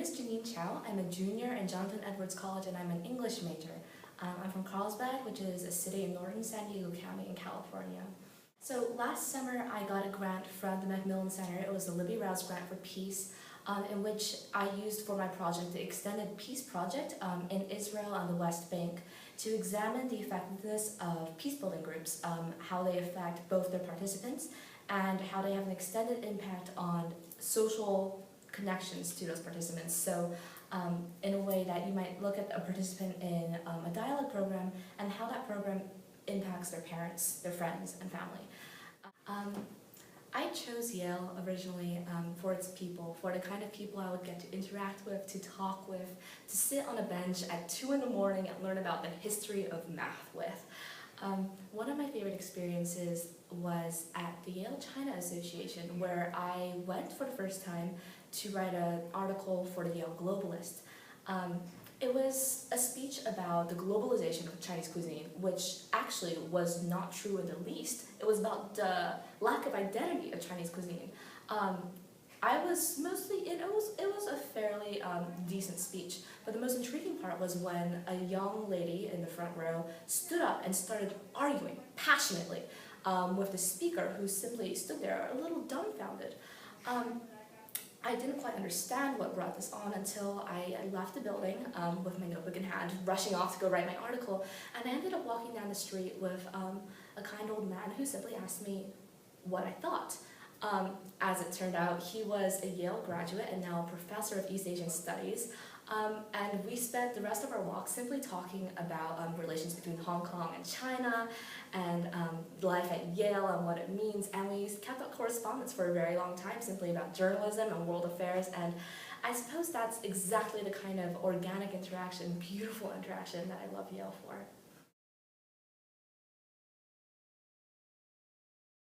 name is Janine Chow. I'm a junior in Jonathan Edwards College and I'm an English major. I'm from Carlsbad, which is a city in northern San Diego County in California. So last summer I got a grant from the MacMillan Center. It was the Libby Rouse Grant for Peace, in which I used for my project the Extended Peace Project in Israel and the West Bank to examine the effectiveness of peace-building groups, how they affect both their participants and how they have an extended impact on social connections to those participants. So in a way that you might look at a participant in a dialogue program and how that program impacts their parents, their friends, and family. I chose Yale originally for its people, for the kind of people I would get to interact with, to talk with, to sit on a bench at 2 in the morning and learn about the history of math with. One of my favorite experiences was at the Yale-China Association, where I went for the first time to write an article for the Yale Globalist. It was a speech about the globalization of Chinese cuisine, which actually was not true in the least. It was about the lack of identity of Chinese cuisine. It was a fairly decent speech, but the most intriguing part was when a young lady in the front row stood up and started arguing passionately with the speaker, who simply stood there a little dumbfounded. I didn't quite understand what brought this on until I left the building with my notebook in hand, rushing off to go write my article, and I ended up walking down the street with a kind old man who simply asked me what I thought. As it turned out, he was a Yale graduate and now a professor of East Asian Studies, and we spent the rest of our walk simply talking about relations between Hong Kong and China, and life at Yale and what it means, and we kept up correspondence for a very long time simply about journalism and world affairs, and I suppose that's exactly the kind of organic interaction, beautiful interaction that I love Yale for.